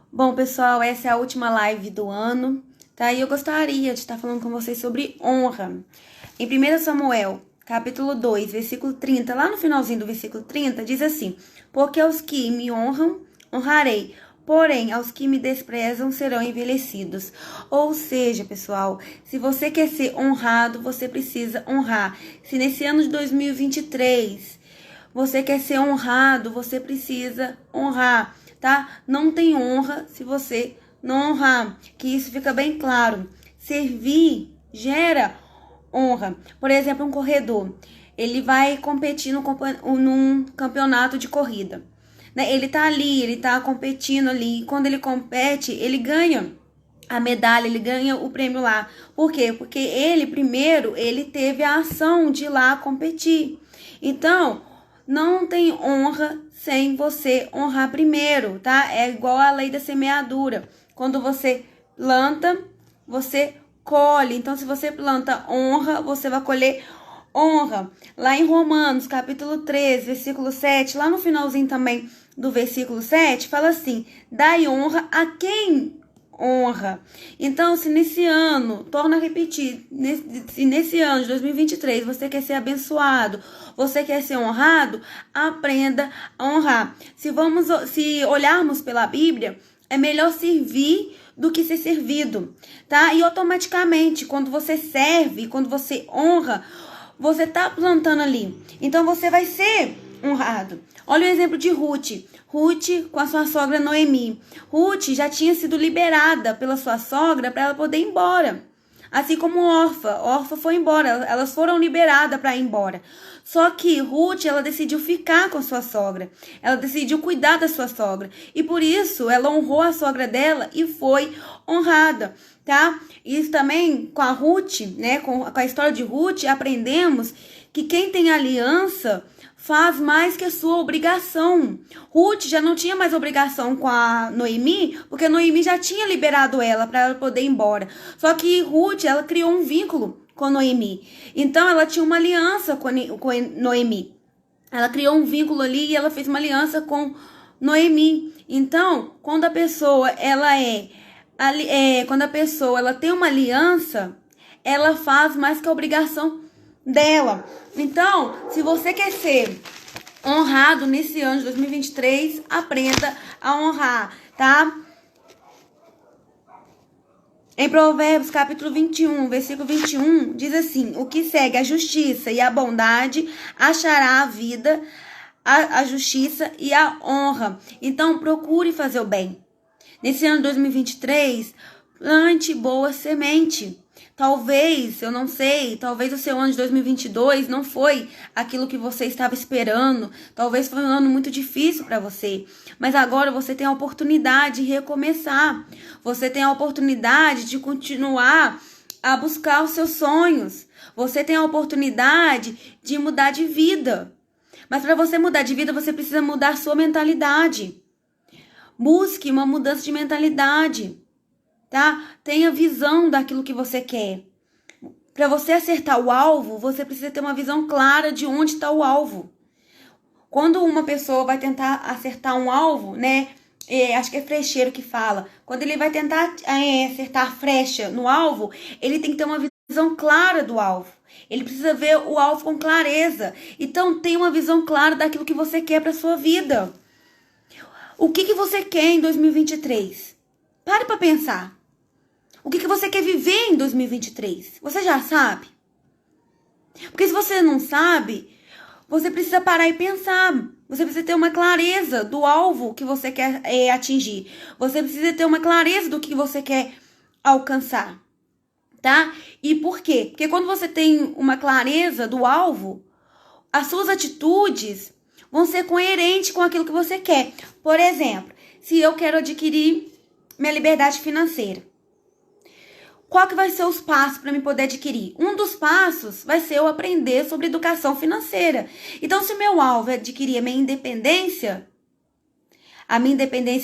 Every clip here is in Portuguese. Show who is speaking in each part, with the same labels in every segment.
Speaker 1: Bom, pessoal, essa é a última live do ano, tá? E eu gostaria de estar falando com vocês sobre honra. Em 1 Samuel, capítulo 2, versículo 30, lá no finalzinho do versículo 30, diz assim: Porque aos que me honram, honrarei, porém aos que me desprezam serão envelhecidos. Ou seja, pessoal, se você quer ser honrado, você precisa honrar. Se nesse ano de 2023 você quer ser honrado, você precisa honrar, tá? Não tem honra se você não honrar, que isso fica bem claro. Servir gera honra. Por exemplo, um corredor, ele vai competir num campeonato de corrida, né? Ele tá ali, ele tá competindo ali, e quando ele compete, ele ganha a medalha, ele ganha o prêmio lá. Por quê? Porque ele, primeiro, ele teve a ação de ir lá competir. Então, não tem honra sem você honrar primeiro, tá? É igual a lei da semeadura. Quando você planta, você colhe. Então, se você planta honra, você vai colher honra. Lá em Romanos, capítulo 13, versículo 7, lá no finalzinho também do versículo 7, fala assim: dai honra a quem honra. Então, se nesse ano, torna a repetir, se nesse ano de 2023 você quer ser abençoado, você quer ser honrado, aprenda a honrar. Se olharmos pela Bíblia, é melhor servir do que ser servido, tá? E automaticamente, quando você serve, quando você honra, você tá plantando ali. Então, você vai ser honrado. Olha o exemplo de Ruth. Ruth com a sua sogra Noemi. Ruth já tinha sido liberada pela sua sogra para ela poder ir embora. Assim como Orfa. Orfa foi embora. Elas foram liberadas para ir embora. Só que Ruth, ela decidiu ficar com a sua sogra. Ela decidiu cuidar da sua sogra. E por isso, ela honrou a sogra dela e foi honrada, tá? Isso também com a Ruth, né? Com a história de Ruth, aprendemos que quem tem aliança faz mais que a sua obrigação. Ruth já não tinha mais obrigação com a Noemi, porque Noemi já tinha liberado ela para ela poder ir embora. Só que Ruth, ela criou um vínculo com Noemi. Então, ela tinha uma aliança com Noemi. Ela criou um vínculo ali e ela fez uma aliança com Noemi. Então, quando a pessoa ela tem uma aliança, ela faz mais que a obrigação dela. Então, se você quer ser honrado nesse ano de 2023, aprenda a honrar, tá? Em Provérbios, capítulo 21, versículo 21, diz assim: o que segue a justiça e a bondade achará a vida, a justiça e a honra. Então, procure fazer o bem. Nesse ano de 2023, plante boa semente. Talvez, eu não sei, talvez o seu ano de 2022 não foi aquilo que você estava esperando. Talvez foi um ano muito difícil para você. Mas agora você tem a oportunidade de recomeçar. Você tem a oportunidade de continuar a buscar os seus sonhos. Você tem a oportunidade de mudar de vida. Mas para você mudar de vida, você precisa mudar a sua mentalidade. Busque uma mudança de mentalidade, tá? Tenha visão daquilo que você quer. Para você acertar o alvo, você precisa ter uma visão clara de onde está o alvo. Quando uma pessoa vai tentar acertar um alvo, né? Acho que é frecheiro que fala. Quando ele vai tentar acertar a flecha no alvo, ele tem que ter uma visão clara do alvo. Ele precisa ver o alvo com clareza. Então, tenha uma visão clara daquilo que você quer para sua vida. O que você quer em 2023? Pare para pensar. O que você quer viver em 2023? Você já sabe? Porque se você não sabe, você precisa parar e pensar. Você precisa ter uma clareza do alvo que você quer atingir. Você precisa ter uma clareza do que você quer alcançar. Tá? E por quê? Porque quando você tem uma clareza do alvo, as suas atitudes vão ser coerentes com aquilo que você quer. Por exemplo, se eu quero adquirir minha liberdade financeira, qual que vai ser os passos para me poder adquirir? Um dos passos vai ser eu aprender sobre educação financeira. Então, se o meu alvo é adquirir a minha independência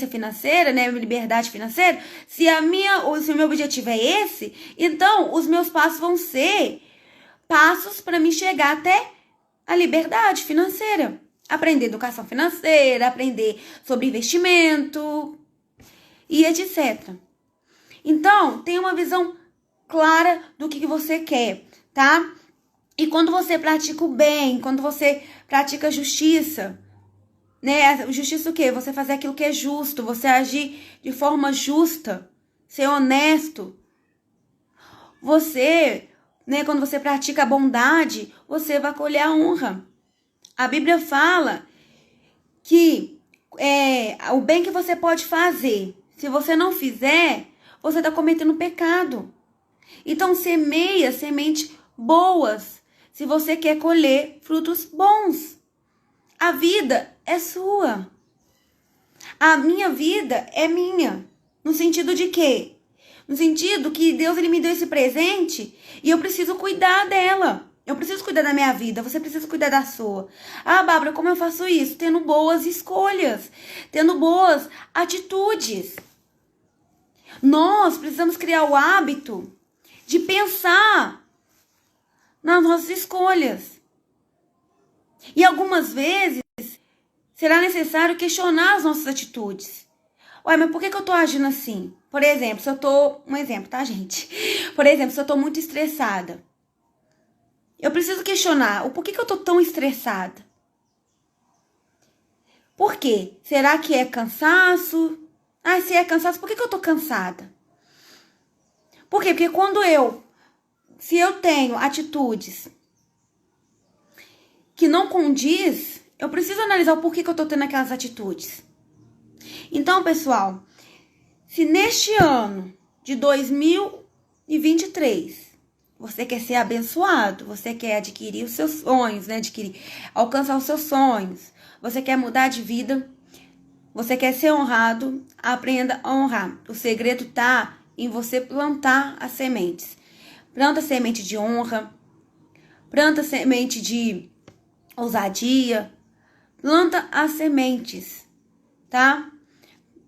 Speaker 1: financeira, né, a minha liberdade financeira, se o meu objetivo é esse, então os meus passos vão ser passos para me chegar até a liberdade financeira. Aprender educação financeira, aprender sobre investimento. e etc. Então, tenha uma visão clara do que você quer, tá? E quando você pratica o bem, quando você pratica a justiça, né? Justiça o quê? Você fazer aquilo que é justo, você agir de forma justa, ser honesto. Você, né, quando você pratica a bondade, você vai colher a honra. A Bíblia fala que o bem que você pode fazer, se você não fizer, você está cometendo pecado. Então, semeia sementes boas, se você quer colher frutos bons. A vida é sua. A minha vida é minha. No sentido de quê? No sentido que Deus ele me deu esse presente e eu preciso cuidar dela. Eu preciso cuidar da minha vida, você precisa cuidar da sua. Ah, Bárbara, como eu faço isso? Tendo boas escolhas, tendo boas atitudes. Nós precisamos criar o hábito de pensar nas nossas escolhas. E algumas vezes será necessário questionar as nossas atitudes. Ué, mas por que eu tô agindo assim? Por exemplo, se eu tô... Um exemplo, tá, gente? Por exemplo, se eu tô muito estressada. Eu preciso questionar o porquê que eu tô tão estressada. Por quê? Será que é cansaço? Ah, se é cansaço, por que eu tô cansada? Por quê? Porque se eu tenho atitudes que não condiz, eu preciso analisar o porquê que eu tô tendo aquelas atitudes. Então, pessoal, se neste ano de 2023 você quer ser abençoado, você quer adquirir os seus sonhos, né? Alcançar os seus sonhos, você quer mudar de vida, você quer ser honrado, aprenda a honrar. O segredo tá em você plantar as sementes. Planta semente de honra, planta semente de ousadia, planta as sementes, tá?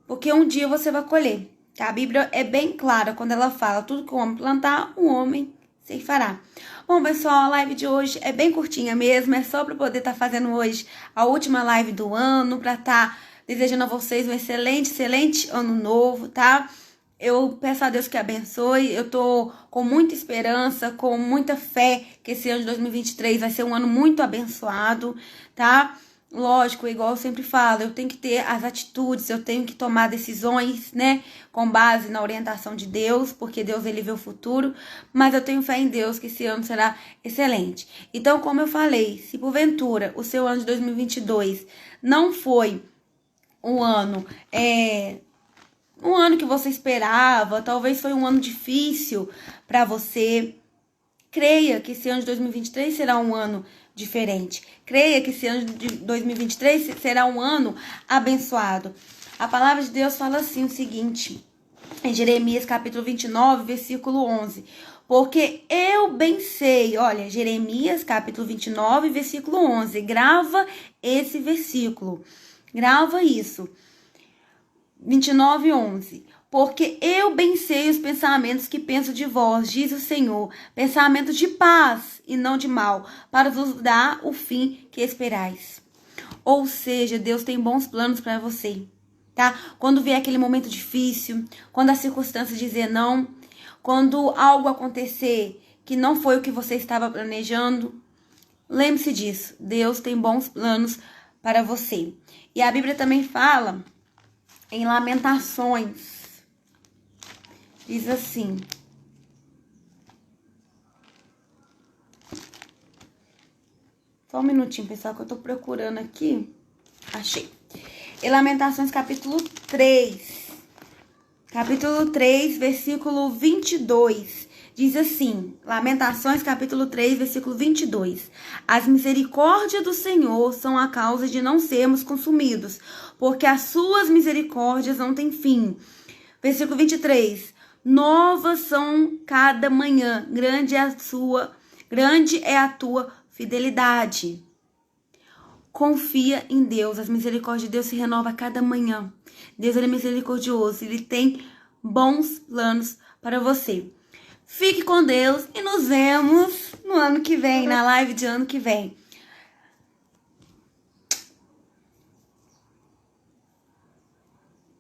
Speaker 1: Porque um dia você vai colher, tá? A Bíblia é bem clara quando ela fala, tudo que o homem plantar, o homem ceifará. Bom, pessoal, a live de hoje é bem curtinha mesmo, é só para poder estar fazendo hoje a última live do ano, para estar desejando a vocês um excelente ano novo, tá? Eu peço a Deus que abençoe, eu tô com muita esperança, com muita fé que esse ano de 2023 vai ser um ano muito abençoado, tá? Lógico, igual eu sempre falo, eu tenho que ter as atitudes, eu tenho que tomar decisões, né, com base na orientação de Deus, porque Deus ele vê o futuro, mas eu tenho fé em Deus que esse ano será excelente. Então, como eu falei, se porventura o seu ano de 2022 não foi um ano que você esperava, talvez foi um ano difícil para você, creia que esse ano de 2023 será um ano diferente. Creia que esse ano de 2023 será um ano abençoado. A palavra de Deus fala assim o seguinte, em Jeremias capítulo 29, versículo 11. Porque eu bem sei, olha, Jeremias capítulo 29, versículo 11. Grava esse versículo. Grava isso. 29, 11. Porque eu bem sei os pensamentos que penso de vós, diz o Senhor, pensamentos de paz e não de mal, para vos dar o fim que esperais. Ou seja, Deus tem bons planos para você, tá? Quando vier aquele momento difícil, quando a circunstância dizer não, quando algo acontecer que não foi o que você estava planejando, lembre-se disso, Deus tem bons planos para você. E a Bíblia também fala em Lamentações, diz assim, só um minutinho, pessoal, que eu tô procurando aqui, achei. Em Lamentações capítulo 3, versículo 22, diz assim, Lamentações capítulo 3, versículo 22, as misericórdias do Senhor são a causa de não sermos consumidos, porque as suas misericórdias não têm fim. Versículo 23, novas são cada manhã, grande é a tua fidelidade. Confia em Deus, as misericórdias de Deus se renovam a cada manhã. Deus ele é misericordioso, ele tem bons planos para você. Fique com Deus e nos vemos no ano que vem, na live de ano que vem.